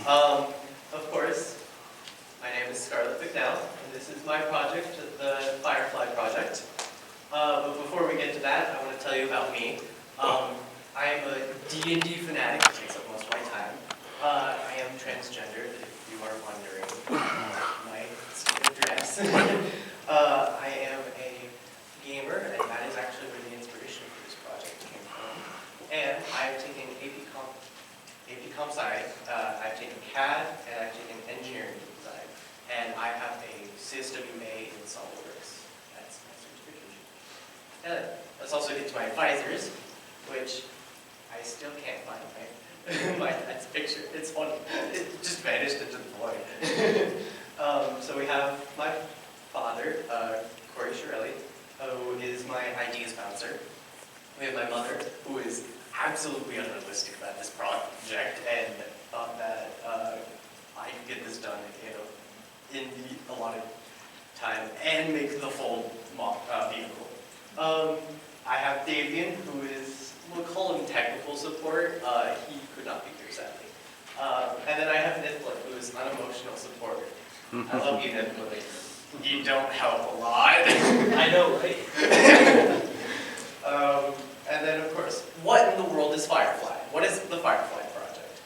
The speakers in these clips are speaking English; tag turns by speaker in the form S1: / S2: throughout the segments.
S1: Of course, my name is Scarlet Bicknell, and this is my project, the Firefly project. But before we get to that, I want to tell you about me. I am a D&D fanatic, which takes up most of my time. I am transgender, if you are wondering my state of dress. I am a gamer, and that is actually where the inspiration for this project came from. And I've taken AP Comp Sci, I've taken CAD, and I've taken engineering design. And I have a CSWA in SolidWorks. That's my certification. And let's also get to my advisors, which I still can't find my dad's picture. It's funny. It just vanished into the void. So we have my father, Corey Shirelli, who is my ideas bouncer. We have my mother, who is absolutely unrealistic about this project and thought that I could get this done in the allotted time and make the full vehicle. I have Davian, who is, we'll call him technical support. He could not be here, sadly. And then I have Nifla, who is unemotional support. I love you, Nifla. You don't help a lot. I know, right? And then, of course, what in the world is Firefly? What is the Firefly project?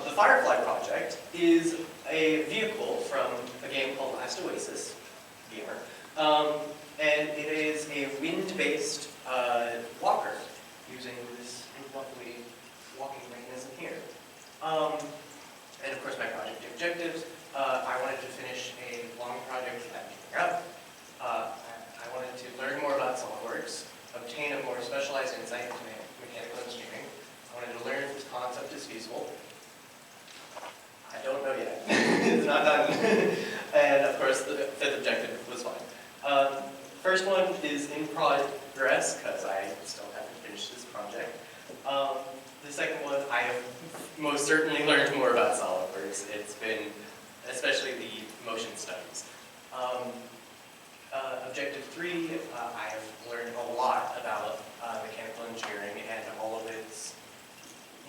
S1: The Firefly project is a vehicle from a game called Last Oasis, gamer. And it is a wind-based walker using this lovely walking mechanism here. And of course, my project objectives. I wanted to finish a long project at Bicknell. I wanted to learn more about SolidWorks, obtain a more specialized insight into mechanical engineering. I wanted to learn if this concept is feasible. I don't know yet. It's not done. And of course, the fifth objective was fine. First one is in progress, because I still haven't finished this project. The second one, I have most certainly learned more about SolidWorks. It's been, especially the motion studies. Objective 3, I have learned a lot about mechanical engineering and all of its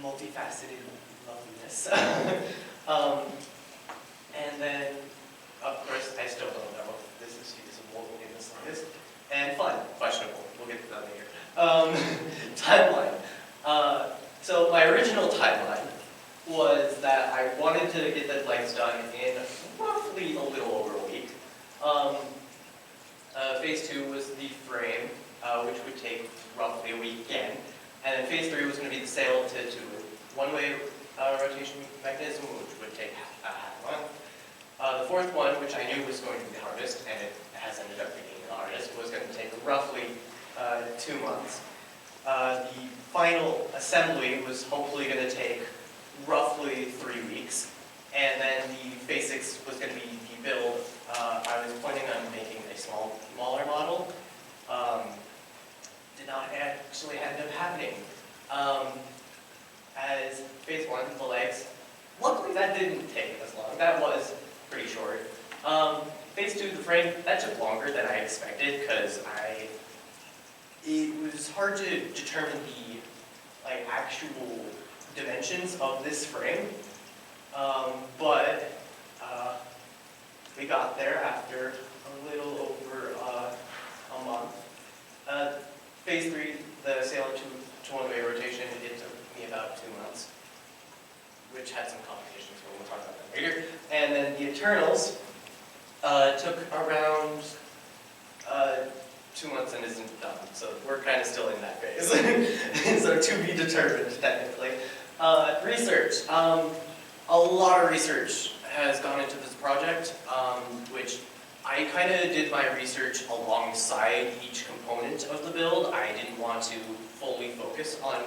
S1: multifaceted loveliness. And then, of course, I still don't know if this is feasible in the slightest. And fun, questionable. We'll get to that later. Timeline. So my original timeline was that I wanted to get the legs done in roughly a little over a week. Phase 2 was the frame, which would take roughly a week again. And then phase 3 was going to be the sail to one-way rotation mechanism, which would take half a month. The fourth one, which I knew was going to be the hardest, and it has ended up being the hardest, was going to take roughly 2 months. The final assembly was hopefully going to take roughly 3 weeks. And then the basics was going to be the build. I was planning on making a smaller model. Did not actually end up happening. As phase 1, the legs, luckily that didn't take as long. That was pretty short. Phase 2, the frame, that took longer than I expected because it was hard to determine the actual dimensions of this frame. But we got there after a little over a month. Phase 3, the sail to one-way rotation, it took me about 2 months, which had some complications, but we'll talk about that later. And then the Eternals took around 2 months and isn't done, so we're kind of still in that phase. So to be determined, technically. Research. A lot of research has gone into this project, which I kind of did my research alongside each component of the build. I didn't want to fully focus on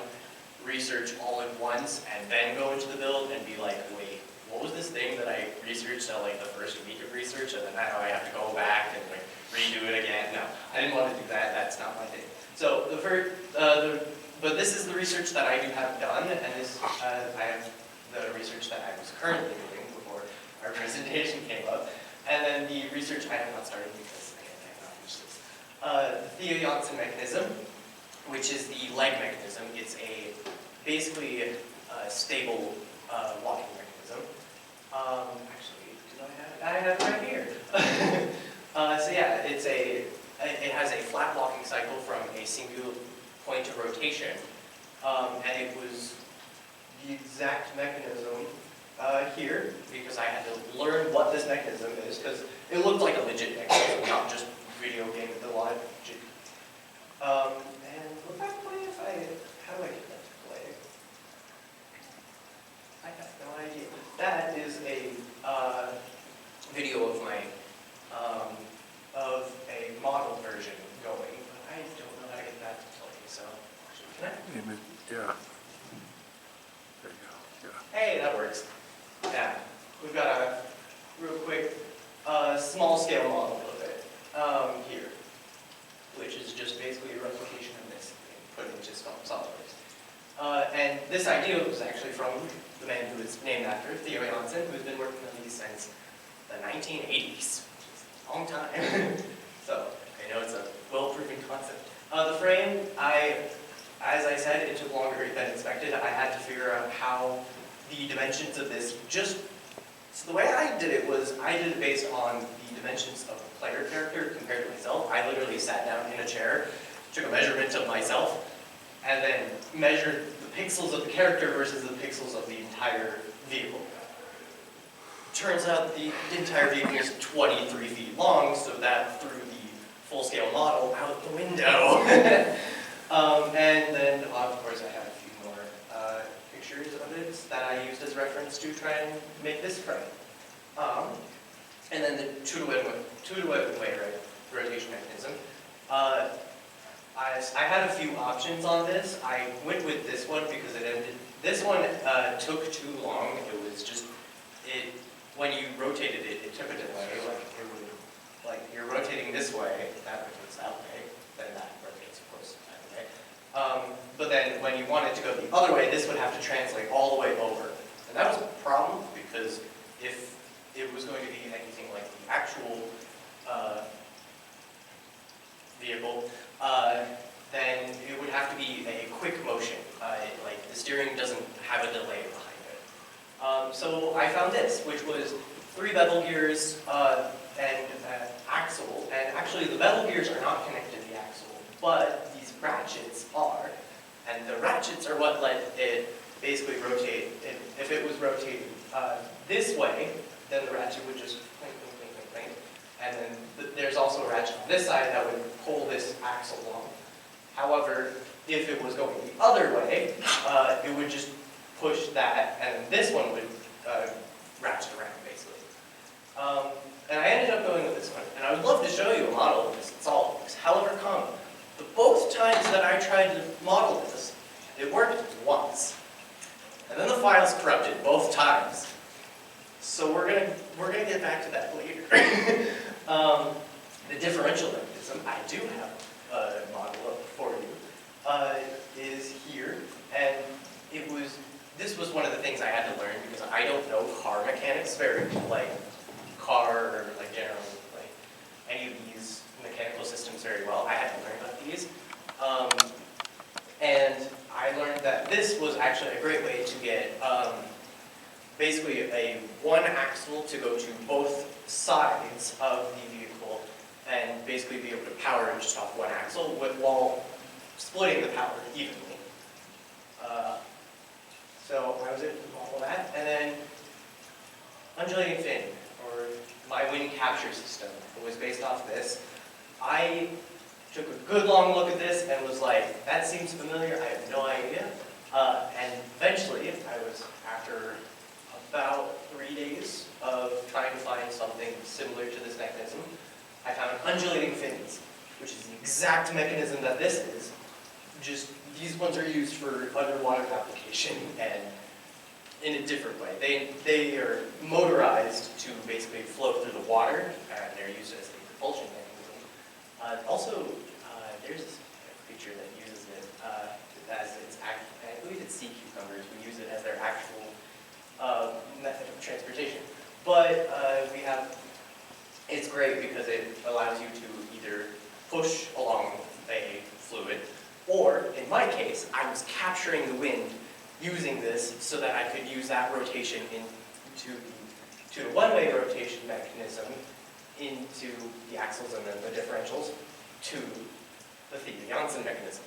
S1: research all at once and then go into the build and be like, wait, what was this thing that I researched at the first week of research, and then now I have to go back and redo it again? No, I didn't want to do that. That's not my thing. So the first, but this is the research that I do have done, and this I have the research that I was currently doing before our presentation came up, and then the research I have not started because I have not finished this. The Theo-Janssen mechanism, which is the leg mechanism. It's basically a stable walking mechanism. Actually, do I have it right here. So yeah, it has a flat locking cycle from a single point of rotation, and it was the exact mechanism here, because I had to learn what this mechanism is, because it looked like a legit mechanism, not just video game with a lot of jig. And would that play if how do I get that to play? I have no idea. That is a video of my, of a model version going, but I don't know how to get that to play, so, can I?
S2: Yeah. There you go. Yeah.
S1: Hey, that works. Yeah, we've got a real quick small scale model of it here, which is just basically a replication of this thing put into SolidWorks. And this idea was actually from the man who is named after, Theo Janssen, who's been working on these since the 1980s, which is a long time. So I know it's a well-proven concept. The frame, as I said, it took longer than expected. I had to figure out how the dimensions of this so the way I did it was, I did it based on the dimensions of the player character compared to myself. I literally sat down in a chair, took a measurement of myself, and then measured the pixels of the character versus the pixels of the entire vehicle. Turns out the entire vehicle is 23 feet long, so that threw the full-scale model out the window. And then, of course, I have a few more pictures of it that I used as reference to try and make this frame. And then the two-to-one rotation mechanism. I had a few options on this. I went with this one because it ended. This one took too long. It was just when you rotated it, it took a delay. Like you're rotating this way, that rotates that way, then that rotates, of course, that way. But then when you want it to go the other way, this would have to translate all the way over. And that was a problem because if it was going to be anything like the actual vehicle, then it would have to be a quick motion. Like the steering doesn't have a delay behind it. So I found this, which was 3 bevel gears and an axle. And actually the bevel gears are not connected to the axle, but these ratchets are. And the ratchets are what let it basically rotate. If it was rotating this way, then the ratchet would just clink, clink, clink, clink, clink. And then there's also a ratchet on this side that would pull this axle along. However, if it was going the other way, it would just push that, and this one would ratchet around, basically. And I ended up going with this one. And I would love to show you a model of this in SolidWorks. However, the both times that I tried to model this, it worked once. And then the file's corrupted both times. So we're gonna get back to that later. The differential mechanism, I do have a model up for you, is here. And this was one of the things I had to learn because I don't know car mechanics like car or like generally like any of these mechanical systems very well. I had to learn about these. And I learned that this was actually a great way to get basically a one axle to go to both sides of the vehicle and basically be able to power just off one axle while splitting the power evenly. So I was able to model that. And then undulating fin, or my wind capture system, it was based off this. I took a good long look at this and was like, that seems familiar, I have no idea. And eventually, after about 3 days of trying to find something similar to this mechanism, I found undulating fins, which is the exact mechanism that this is. Just these ones are used for underwater application and in a different way. They are motorized to basically float through the water, and they're used as a propulsion mechanism. There's a creature that uses it as its actual, I believe it's sea cucumbers who use it as their actual method of transportation. But it's great because it allows you to either push along a fluid, or in my case, I was capturing the wind using this so that I could use that rotation into the to the one-way rotation mechanism into the axles and then the differentials to the Thiebaud-Janssen mechanism.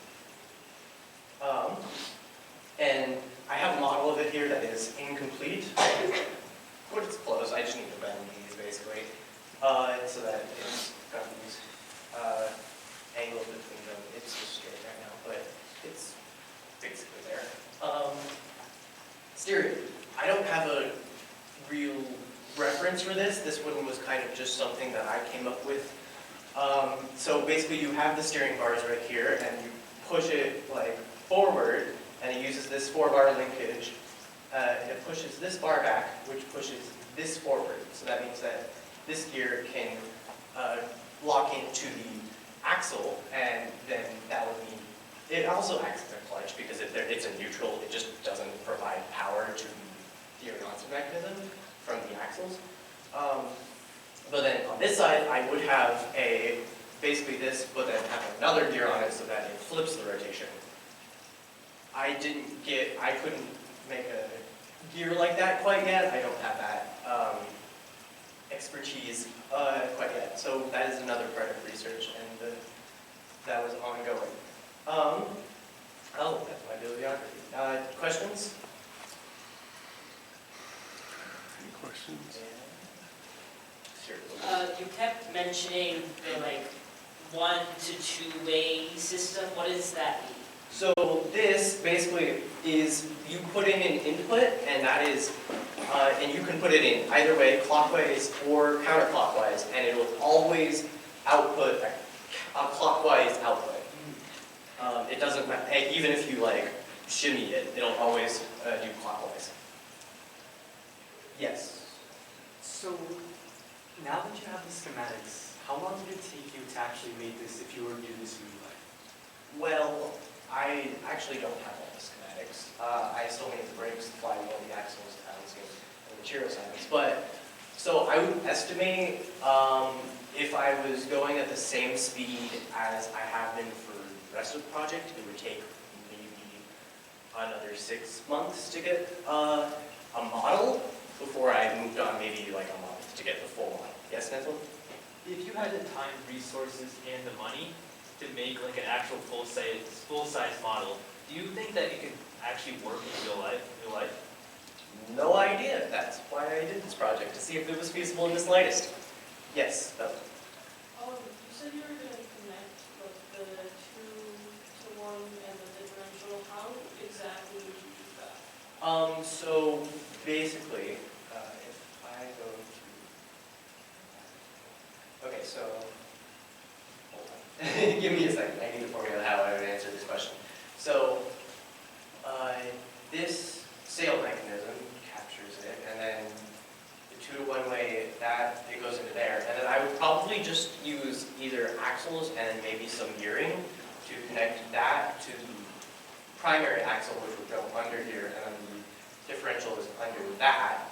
S1: And I have a model of it here that is incomplete, but it's close. I just need to bend these basically, so that it's got these angles between them. It's just straight right now, but it's basically there. Stereo. I don't have a real reference for this. This one was kind of just something that I came up with. So basically you have the steering bars right here and you push it like forward and it uses this 4-bar linkage. It pushes this bar back, which pushes this forward. So that means that this gear can lock into the axle, and then that would mean it also acts as a clutch because if it's a neutral, it just doesn't provide power to the Thiebaud-Janssen mechanism from the axles. But then on this side, I would have basically this, but then have another gear on it so that it flips the rotation. I couldn't make a gear like that quite yet. I don't have that expertise quite yet. So that is another part of research, and that was ongoing. Oh, that's my bibliography. Questions?
S2: Any questions?
S1: Sure.
S3: You kept mentioning the 1 to 2-way system. What does that mean?
S1: So this basically is you put in an input, and that is, and you can put it in either way, clockwise or counterclockwise, and it will always output a clockwise output. It doesn't matter, even if you shimmy it, it'll always do clockwise. Yes.
S4: So, now that you have the schematics, how long did it take you to actually make this if you were to do this in real life?
S1: Well, I actually don't have all the schematics. I still made the brakes, the flywheel, the axles, the balancing, and the material assignments. But, so I would estimate if I was going at the same speed as I have been for the rest of the project, it would take maybe another 6 months to get a model before I moved on maybe a month to get the full model. Yes, Nestle?
S5: If you had the time, resources, and the money to make an actual full-size model, do you think that it could actually work in real life?
S1: No idea. That's why I did this project, to see if it was feasible in the slightest. Yes, Bella.
S6: You said you were going to connect the 2-to-1 and the differential. How exactly would you do that?
S1: So basically, if I go to, okay, so, hold on. Give me a second. I need to formulate how I would answer this question. So, this sail mechanism captures it, and then the 2-to-1 way, it goes into there. And then I would probably just use either axles and maybe some gearing to connect that to the primary axle, which would go under here, and then the differential is under that,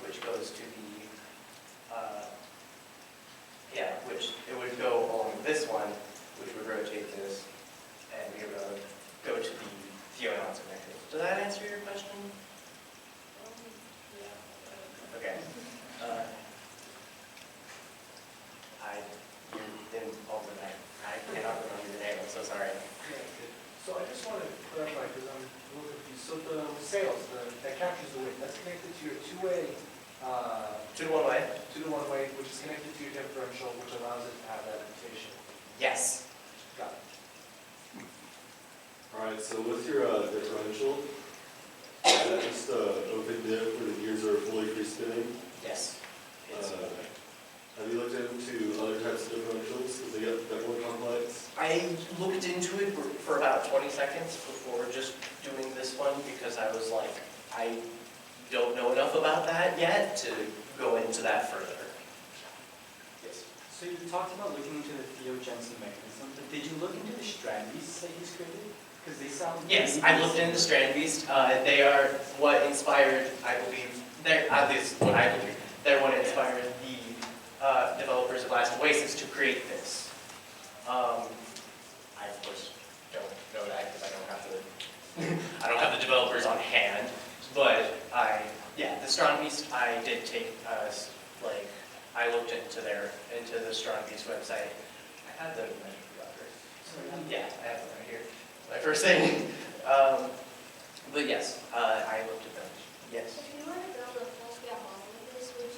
S1: which goes to the, which it would go along this one, which would rotate this, and we would go to the Thiebaud-Janssen mechanism. Does that answer your question?
S6: Yeah.
S1: Okay. You didn't open that. I cannot remember your name. I'm so sorry.
S7: So I just want to clarify, because I'm a little confused. So the sails, that captures the weight, that's connected to your 2-way,
S1: 2-to-1 way?
S7: 2-to-1 way, which is connected to your differential, which allows it to have that rotation.
S1: Yes.
S7: Got it.
S8: All right, so with your differential, is that just open diff where the gears are fully free spinning?
S1: Yes. It's
S8: Have you looked into other types of differentials? Because they get more complex.
S1: I looked into it for about 20 seconds before just doing this one because I was like, I don't know enough about that yet to go into that further. Yes.
S4: So you talked about looking into the Thiebaud-Janssen mechanism, but did you look into the strand beasts that he's created? Because they sound...
S1: Yes, I looked into the strand beast. They are what inspired, I believe, at least what I believe, they're what inspired the developers of Last Oasis to create this. I of course don't know that because I don't have the developers on hand, but I Yeah, the Strong Beast, I did take, like, I looked into the Strong Beast website. I had the measure records. So, yeah, I have them right here. My first thing. But yes, I looked at them. Yes.
S9: If you were to build a full-scale model of this, would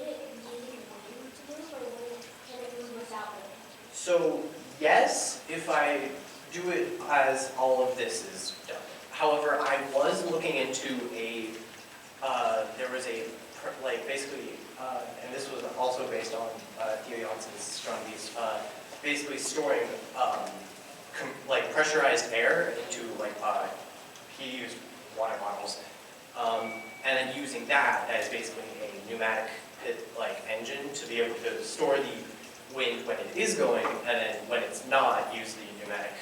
S9: it need wind to move, or can it move without wind?
S1: So, yes, if I do it as all of this is done. However, I was looking into there was basically, and this was also based on Theo Jansson's Strong Beast, basically storing pressurized air into he used water bottles, and then using that as basically a pneumatic engine to be able to store the wind when it is going, and then when it's not, use the pneumatic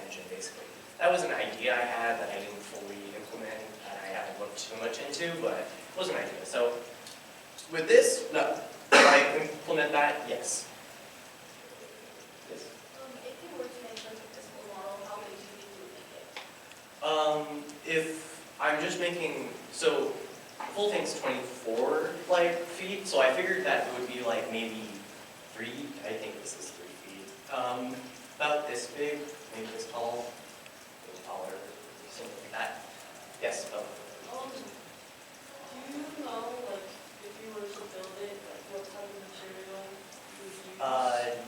S1: engine basically. That was an idea I had that I didn't fully implement, and I haven't looked too much into, but it was an idea. So with this, no. Do I implement that? Yes. Yes.
S6: If you were to make like a physical model, how big do you think you would make it?
S1: If I'm just making, so the full thing's 24 feet, so I figured that it would be maybe 3, I think this is 3 feet. About this big, maybe this tall, a little taller, something like that. Yes,
S6: Do you know, if you were to build it, what type of material you would use?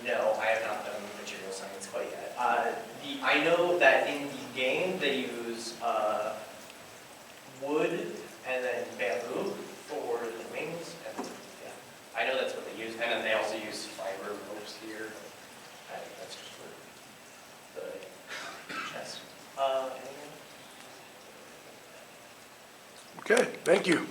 S1: no, I have not done material science quite yet. I know that in the game they use wood and then bamboo for the wings, and yeah, I know that's what they use. And then they also use fiber ropes here. I think that's just for the chest. Anything?
S2: Okay, thank you.